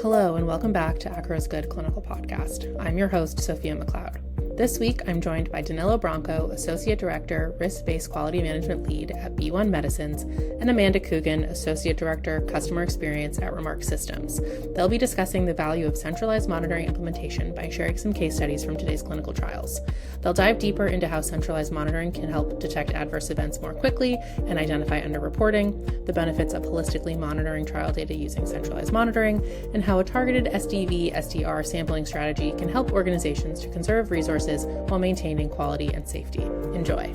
Hello, and welcome back to ACRO's Good Clinical Podcast. I'm your host, Sophia McLeod. This week, I'm joined by Danilo Branco, Associate Director, Risk-Based Quality Management Lead at BeOne Medicines, and Amanda Coogan, Associate Director, Customer Experience at Remarque Systems. They'll be discussing the value of centralized monitoring implementation by sharing some case studies from today's clinical trials. They'll dive deeper into how centralized monitoring can help detect adverse events more quickly and identify underreporting, the benefits of holistically monitoring trial data using centralized monitoring, and how a targeted SDV/SDR sampling strategy can help organizations to conserve resources while maintaining quality and safety. Enjoy.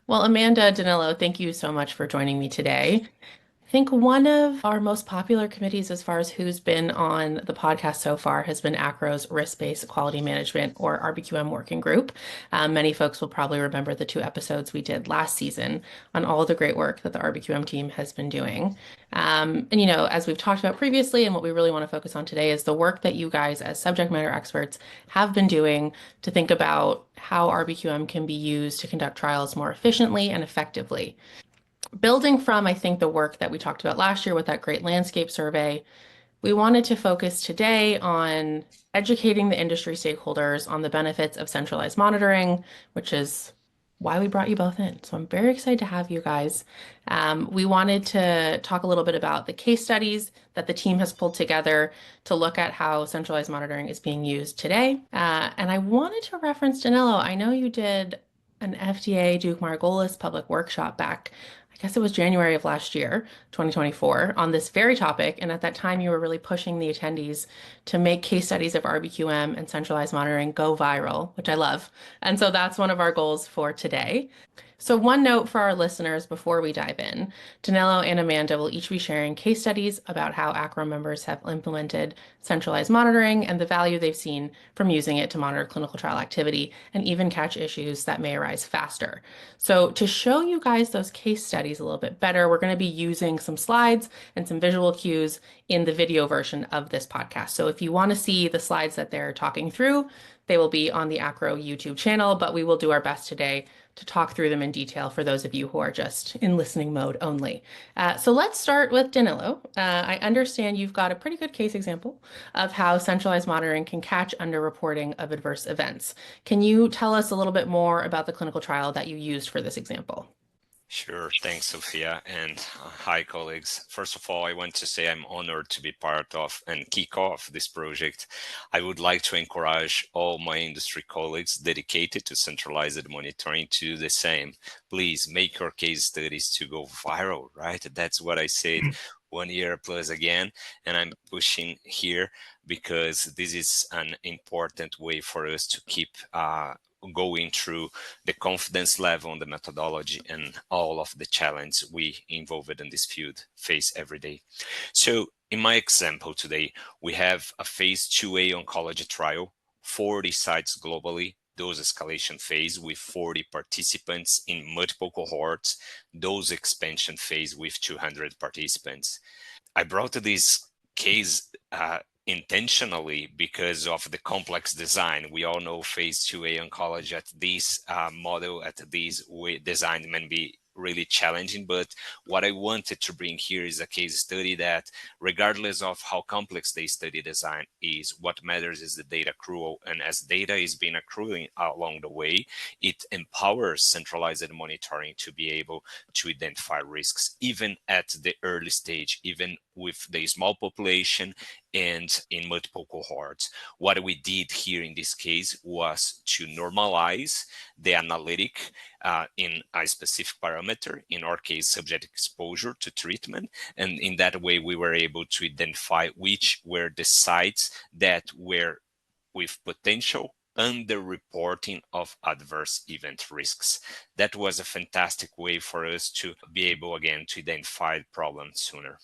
Well, Amanda, Danilo, thank you so much for joining me today. I think one of our most popular committees as far as who's been on the podcast so far has been ACRO's Risk-Based Quality Management, or RBQM, working group. Many folks will probably remember the 2 episodes we did last season on all of the great work that the RBQM team has been doing. As we've talked about previously, and what we really want to focus on today is the work that you guys as subject matter experts have been doing to think about how RBQM can be used to conduct trials more efficiently and effectively. Building from, I think, the work that we talked about last year with that great landscape survey, we wanted to focus today on educating the industry stakeholders on the benefits of centralized monitoring, which is why we brought you both in. So I'm very excited to have you guys. We wanted to talk a little bit about the case studies that the team has pulled together to look at how centralized monitoring is being used today. And I wanted to reference, Danilo, I know you did an FDA Duke Margolis public workshop back, I guess it was January of last year, 2024, on this very topic. And at that time, you were really pushing the attendees to make case studies of RBQM and centralized monitoring go viral, which I love. And so that's one of our goals for today. So one note for our listeners before we dive in, Danilo and Amanda will each be sharing case studies about how ACRO members have implemented centralized monitoring and the value they've seen from using it to monitor clinical trial activity and even catch issues that may arise faster. So to show you guys those case studies a little bit better, we're going to be using some slides and some visual cues in the video version of this podcast. So if you want to see the slides that they're talking through, they will be on the ACRO YouTube channel, but we will do our best today to talk through them in detail for those of you who are just in listening mode only. So let's start with Danilo. I understand you've got a pretty good case example of how centralized monitoring can catch underreporting of adverse events. Can you tell us a little bit more about the clinical trial that you used for this example? Sure. Thanks, Sophia. And hi, colleagues. First of all, I want to say I'm honored to be part of and kick off this project. I would like to encourage all my industry colleagues dedicated to centralized monitoring to do the same. Please make your case studies to go viral, right? That's what I said 1 year plus again. And I'm pushing here because this is an important way for us to keep going through the confidence level on the methodology and all of the challenge we involved in this field face every day. So in my example today, we have a phase 2A oncology trial, 40 sites globally, dose escalation phase with 40 participants in multiple cohorts, dose expansion phase with 200 participants. I brought this case intentionally because of the complex design. We all know phase 2A oncology at this model, at this way design may be really challenging, but what I wanted to bring here is a case study that regardless of how complex the study design is, what matters is the data accrual, and as data is being accruing along the way, it empowers centralized monitoring to be able to identify risks even at the early stage, even with the small population and in multiple cohorts. What we did here in this case was to normalize the analytic in a specific parameter, in our case, subject exposure to treatment. And in that way, we were able to identify which were the sites that were with potential underreporting of adverse event risks. That was a fantastic way for us to be able, again, to identify problems sooner.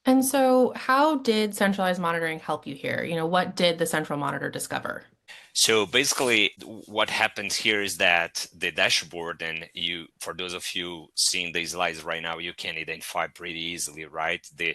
And so how did centralized monitoring help you here? What did the central monitor discover? So basically, what happens here is that the dashboard, and you, for those of you seeing these slides right now, you can identify pretty easily, right? The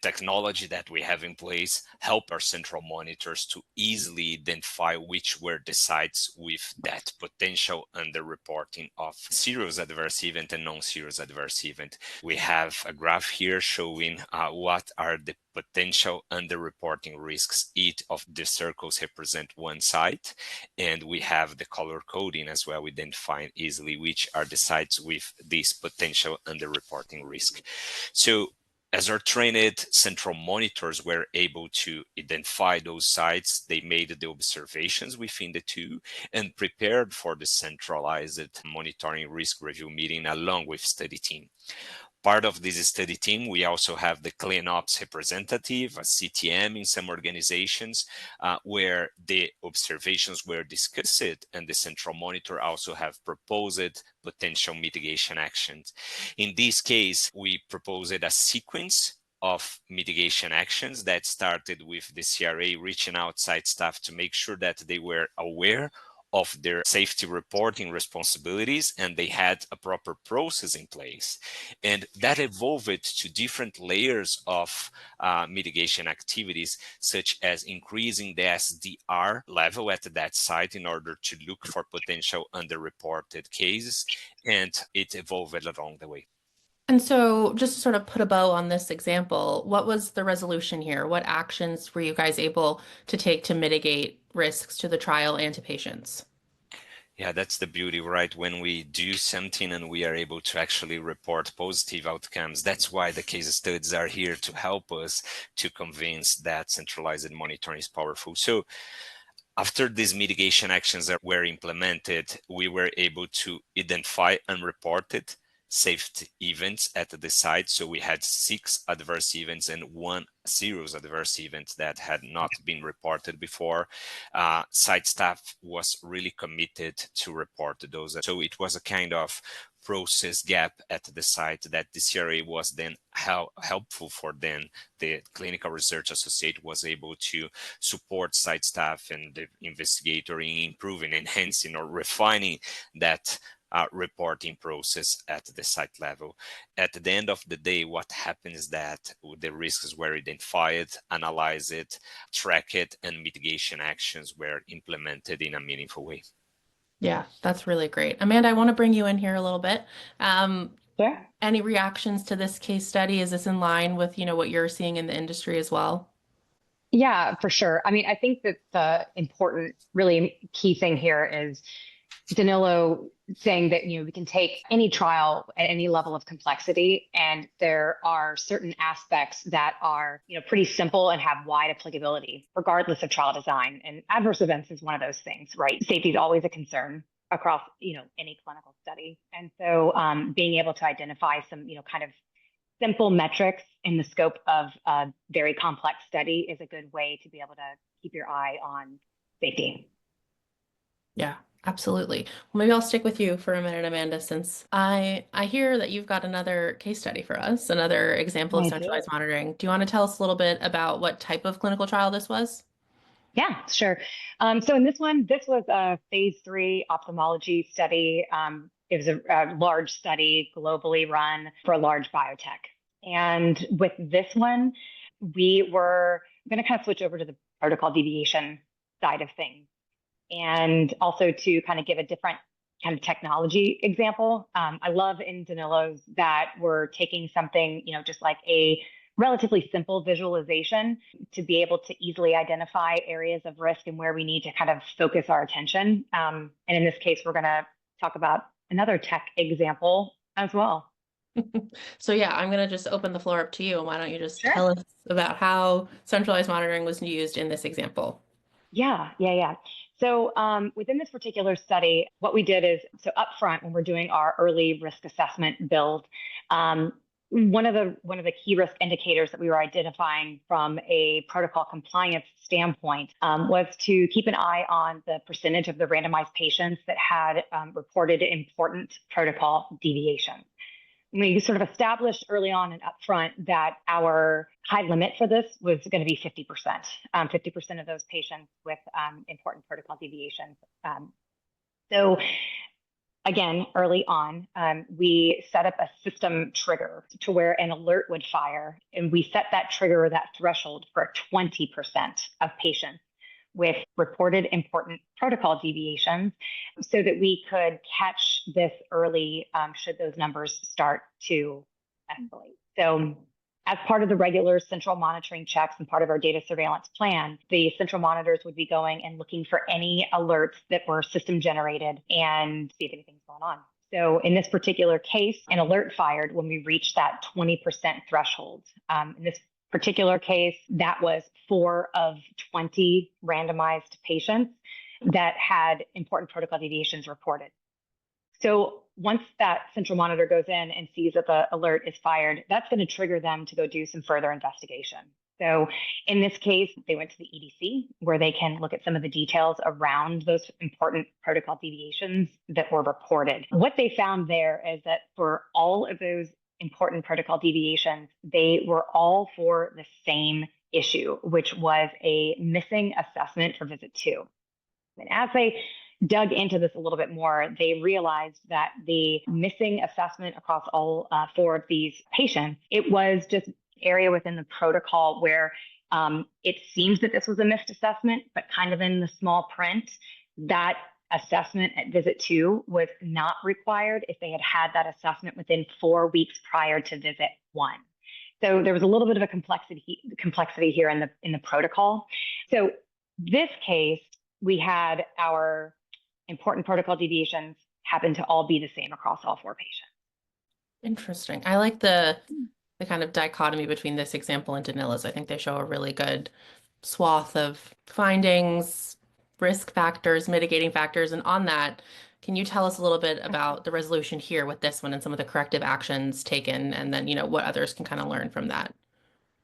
technology that we have in place help our central monitors to easily identify which were the sites with that potential underreporting of serious adverse event and non-serious adverse event. We have a graph here showing what are the potential underreporting risks. Each of the circles represent one site, and we have the color coding as well, identifying easily which are the sites with this potential underreporting risk. So as our trained central monitors were able to identify those sites, they made the observations within the two and prepared for the centralized monitoring risk review meeting along with study team. Part of this study team, we also have the CleanOps representative, a CTM in some organizations, where the observations were discussed, and the central monitor also have proposed potential mitigation actions. In this case, we proposed a sequence of mitigation actions that started with the CRA reaching out site staff to make sure that they were aware of their safety reporting responsibilities and they had a proper process in place. And that evolved to different layers of mitigation activities, such as increasing the SDR level at that site in order to look for potential underreported cases. And it evolved along the way. And so, just to sort of put a bow on this example, what was the resolution here? What actions were you guys able to take to mitigate risks to the trial and to patients? Yeah, that's the beauty, right? When we do something and we are able to actually report positive outcomes, that's why the case studies are here to help us to convince that centralized monitoring is powerful. So after these mitigation actions were implemented, we were able to identify unreported safety events at the site. So we had 6 adverse events and 1 serious adverse event that had not been reported before. Site staff was really committed to report those. So it was a kind of process gap at the site that the CRA was then helpful for them. The clinical research associate was able to support site staff and the investigator in improving, enhancing, or refining that reporting process at the site level. At the end of the day, what happens is that the risks were identified, analyzed, tracked, and mitigation actions were implemented in a meaningful way. Yeah, that's really great. Amanda, I want to bring you in here a little bit. Sure. Any reactions to this case study? Is this in line with, what you're seeing in the industry as well? Yeah, for sure. I mean, I think that the important, really key thing here is Danilo saying that, we can take any trial at any level of complexity, and there are certain aspects that are, pretty simple and have wide applicability, regardless of trial design. And adverse events is one of those things, right? Safety is always a concern across, any clinical study. And so being able to identify some, kind of simple metrics in the scope of a very complex study is a good way to be able to keep your eye on safety. Yeah, absolutely. Well, maybe I'll stick with you for a minute, Amanda, since I hear that you've got another case study for us, another example of I do. centralized monitoring. Do you want to tell us a little bit about what type of clinical trial this was? Yeah, sure. So in this one, this was a phase 3 ophthalmology study. It was a large study globally run for a large biotech. And with this one, we were going to kind of switch over to the protocol deviation side of things. And also to kind of give a different kind of technology example. I love in Danilo's that we're taking something, just like a relatively simple visualization to be able to easily identify areas of risk and where we need to kind of focus our attention. And in this case, we're going to talk about another tech example as well. So yeah, I'm going to just open the floor up to you. And why don't you just Sure. tell us about how centralized monitoring was used in this example? Yeah. So within this particular study, what we did is, so upfront when we're doing our early risk assessment build, one of the key risk indicators that we were identifying from a protocol compliance standpoint was to keep an eye on the percentage of the randomized patients that had reported important protocol deviations. we sort of established early on and upfront that our high limit for this was going to be 50%. 50% of those patients with important protocol deviations. So again, early on, we set up a system trigger to where an alert would fire, and we set that trigger, that threshold, for 20% of patients with reported important protocol deviations so that we could catch this early should those numbers start to escalate. So as part of the regular central monitoring checks and part of our data surveillance plan, the central monitors would be going and looking for any alerts that were system generated and see if anything's going on. So in this particular case, an alert fired when we reached that 20% threshold. In this particular case, that was 4 of 20 randomized patients that had important protocol deviations reported. So once that central monitor goes in and sees that the alert is fired, that's going to trigger them to go do some further investigation. So in this case, they went to the EDC where they can look at some of the details around those important protocol deviations that were reported. What they found there is that for all of those important protocol deviations, they were all for the same issue, which was a missing assessment for visit 2. And as they dug into this a little bit more, they realized that the missing assessment across all 4 of these patients, it was just area within the protocol where it seems that this was a missed assessment, but kind of in the small print, that assessment at visit 2 was not required if they had had that assessment within 4 weeks prior to visit 1. So there was a little bit of a complexity here in the protocol. So this case, we had our important protocol deviations happen to all be the same across all 4 patients. Interesting. I like the kind of dichotomy between this example and Danilo's. I think they show a really good swath of findings, risk factors, mitigating factors. And on that, can you tell us a little bit about the resolution here with this one and some of the corrective actions taken, and then, what others can kind of learn from that?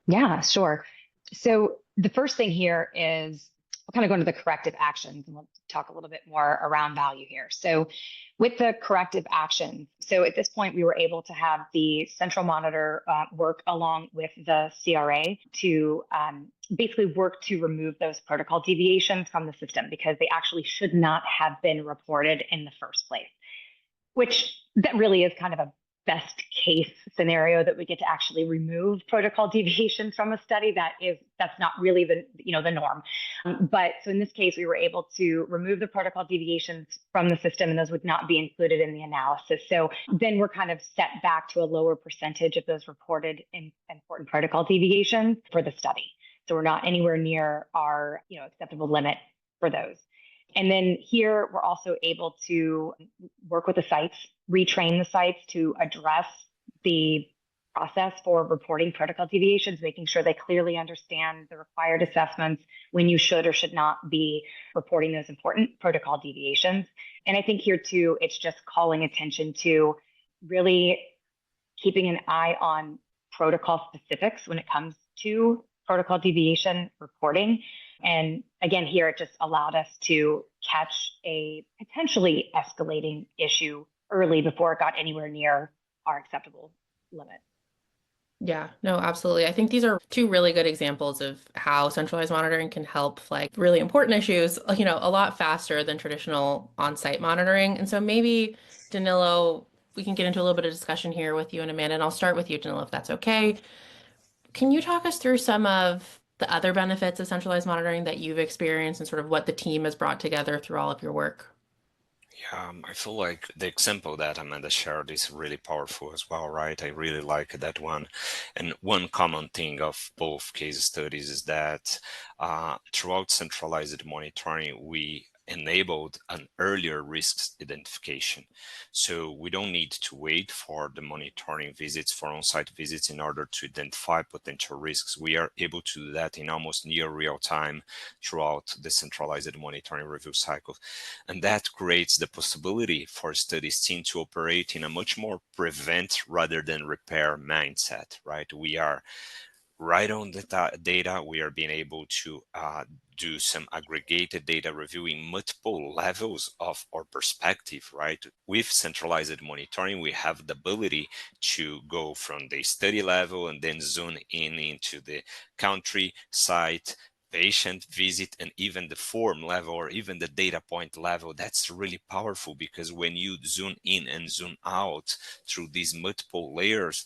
Yeah, sure. So the first thing here is we'll kind of go into the corrective actions, and we'll talk a little bit more around value here. So with the corrective actions, so at this point, we were able to have the central monitor work along with the CRA to basically work to remove those protocol deviations from the system because they actually should not have been reported in the first place, which that really is kind of a best case scenario that we get to actually remove protocol deviations from a study. That's not really the norm. But so in this case, we were able to remove the protocol deviations from the system, and those would not be included in the analysis. So then we're kind of set back to a lower percentage of those reported important protocol deviations for the study. So we're not anywhere near our acceptable limit for those. And then here, we're also able to work with the sites, retrain the sites to address the process for reporting protocol deviations, making sure they clearly understand the required assessments when you should or should not be reporting those important protocol deviations. And I think here too, it's just calling attention to really keeping an eye on protocol specifics when it comes to protocol deviation reporting. And again, here, it just allowed us to catch a potentially escalating issue early before it got anywhere near our acceptable limit. Yeah, no, absolutely. I think these are 2 really good examples of how centralized monitoring can help flag really important issues, a lot faster than traditional on-site monitoring. And so maybe, Danilo, we can get into a little bit of discussion here with you and Amanda, and I'll start with you, Danilo, if that's okay. Can you talk us through some of the other benefits of centralized monitoring that you've experienced and sort of what the team has brought together through all of your work? Yeah, I feel like the example that Amanda shared is really powerful as well, right? I really like that one. And one common thing of both case studies is that throughout centralized monitoring, we enabled an earlier risk identification. So we don't need to wait for the monitoring visits, for on-site visits, in order to identify potential risks. We are able to do that in almost near real time throughout the centralized monitoring review cycle. And that creates the possibility for studies team to operate in a much more prevent rather than repair mindset, right? We are right on the data, we are being able to do some aggregated data reviewing multiple levels of our perspective, right? With centralized monitoring, we have the ability to go from the study level and then zoom in into the country, site, patient visit, and even the form level or even the data point level. That's really powerful, because when you zoom in and zoom out through these multiple layers,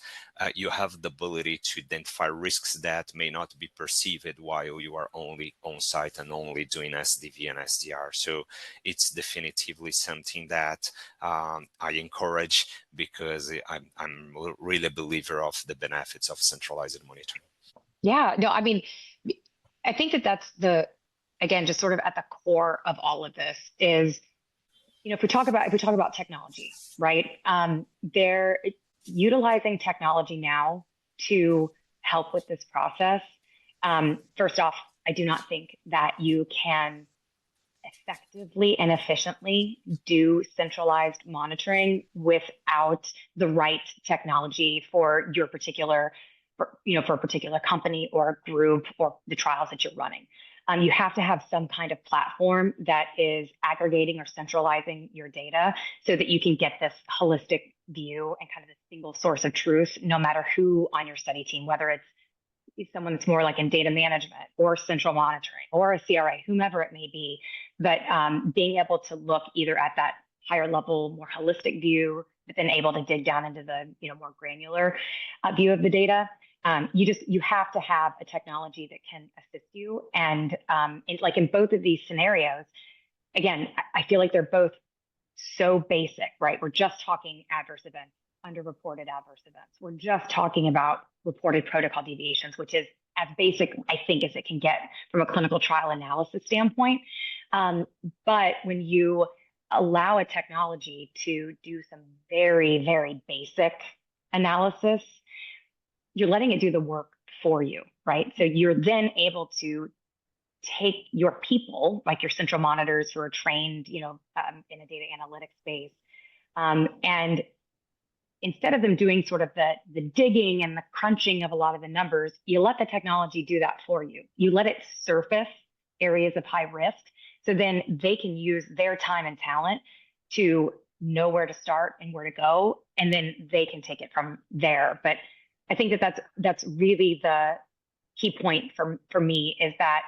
you have the ability to identify risks that may not be perceived while you are only on site and only doing SDV and SDR. So it's definitively something that I encourage, because I'm really a believer of the benefits of centralized monitoring. Yeah, no, I mean, I think that that's again, just sort of at the core of all of this is, if we talk about technology, right? They're utilizing technology now to help with this process. First off, I do not think that you can effectively and efficiently do centralized monitoring without the right technology for your particular, for a particular company or group or the trials that you're running. You have to have some kind of platform that is aggregating or centralizing your data so that you can get this holistic view and kind of a single source of truth, no matter who on your study team, whether it's someone that's more like in data management or central monitoring or a CRA, whomever it may be. But being able to look either at that higher level, more holistic view, but then able to dig down into the more granular view of the data. You have to have a technology that can assist you. And like in both of these scenarios, again, I feel like they're both so basic, right? We're just talking adverse events, underreported adverse events. We're just talking about reported protocol deviations, which is as basic, I think, as it can get from a clinical trial analysis standpoint. But when you allow a technology to do some very, very basic analysis, you're letting it do the work for you, right? So you're then able to take your people, like your central monitors who are trained, in a data analytics space, and instead of them doing sort of the digging and the crunching of a lot of the numbers, you let the technology do that for you. You let it surface areas of high risk, so then they can use their time and talent to know where to start and where to go, and then they can take it from there. But I think that's really the key point for me, is that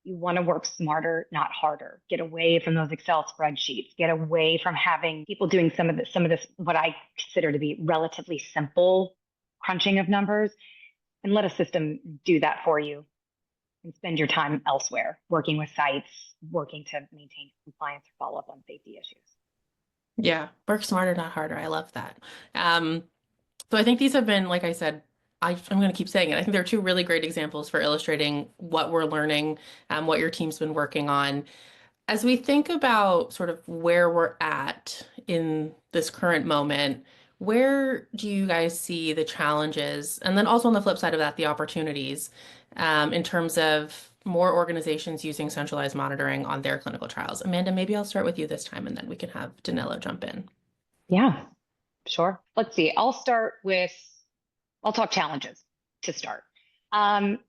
you want to work smarter, not harder. Get away from those Excel spreadsheets. Get away from having people doing some of this, what I consider to be relatively simple crunching of numbers, and let a system do that for you, and spend your time elsewhere, working with sites, working to maintain compliance or follow up on safety issues. Yeah, work smarter, not harder. I love that. So I think these have been, like I said, I'm going to keep saying it. I think there are two really great examples for illustrating what we're learning, what your team's been working on. As we think about sort of where we're at in this current moment, where do you guys see the challenges? And then also on the flip side of that, the opportunities, in terms of more organizations using centralized monitoring on their clinical trials. Amanda, maybe I'll start with you this time, and then we can have Danilo jump in. Yeah, sure. Let's see. I'll talk challenges to start.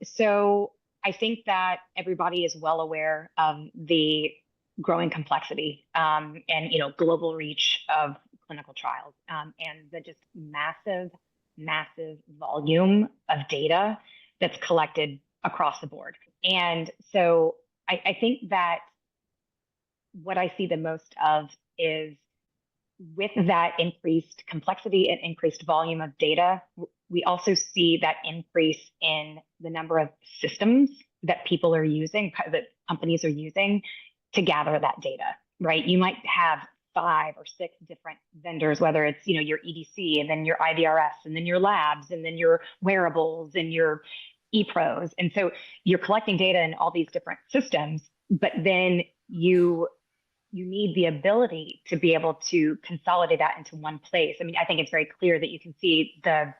So I think that everybody is well aware of the growing complexity and global reach of clinical trials, and the just massive volume of data that's collected across the board. And so I think that what I see the most of is, with that increased complexity and increased volume of data, we also see that increase in the number of systems that people are using, that companies are using to gather that data, right? You might have 5 or 6 different vendors, whether it's, your EDC, and then your IVRS, and then your labs, and then your wearables, and your ePros. And so you're collecting data in all these different systems, but then you need the ability to be able to consolidate that into one place. I mean, I think it's very clear that you can see the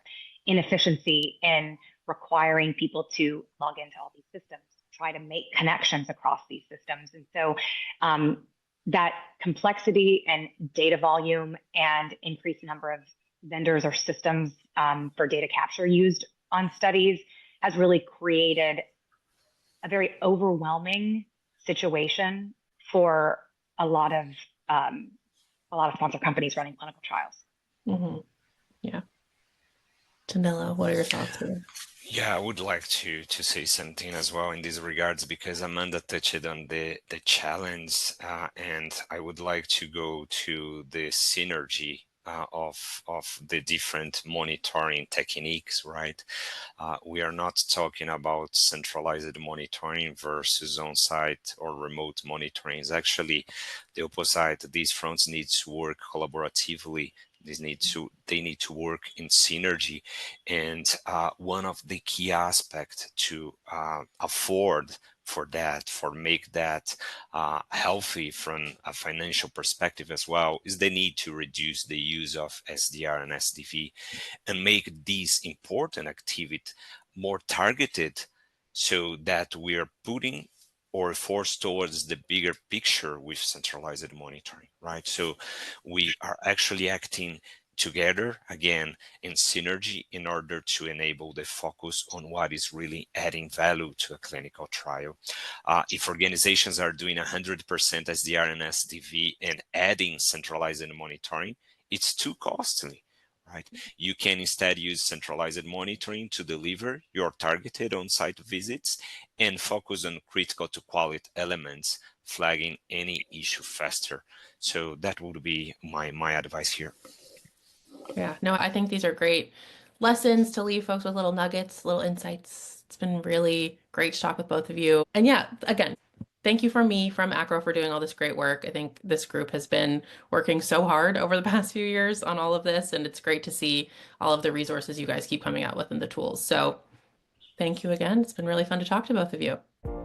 inefficiency in requiring people to log into all these systems, try to make connections across these systems. And so that complexity and data volume and increased number of vendors or systems for data capture used on studies has really created a very overwhelming situation for a lot of sponsor companies running clinical trials. Mm-hmm. Yeah. Danilo, what are your thoughts here? Yeah, I would like to say something as well in these regards, because Amanda touched on the challenge, and I would like to go to the synergy of the different monitoring techniques, right? We are not talking about centralized monitoring versus on-site or remote monitoring. It's actually the opposite. These fronts need to work collaboratively. They need to work in synergy, and one of the key aspects to afford for make that healthy from a financial perspective as well, is the need to reduce the use of SDR and SDV and make these important activity more targeted, so that we are putting or force towards the bigger picture with centralized monitoring, right? So we are actually acting together again in synergy in order to enable the focus on what is really adding value to a clinical trial. If organizations are doing 100% SDR and SDV and adding centralized monitoring, it's too costly, right? You can instead use centralized monitoring to deliver your targeted on-site visits and focus on critical to quality elements, flagging any issue faster. So that would be my advice here. Yeah, no, I think these are great lessons to leave folks with little nuggets, little insights. It's been really great to talk with both of you. And yeah, again, thank you from me, from ACRO, for doing all this great work. I think this group has been working so hard over the past few years on all of this, and it's great to see all of the resources you guys keep coming out with and the tools. So thank you again. It's been really fun to talk to both of you.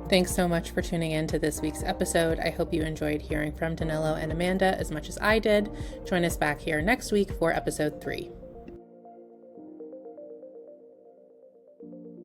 Thanks so much for tuning in to this week's episode. I hope you enjoyed hearing from Danilo and Amanda as much as I did. Join us back here next week for episode 3.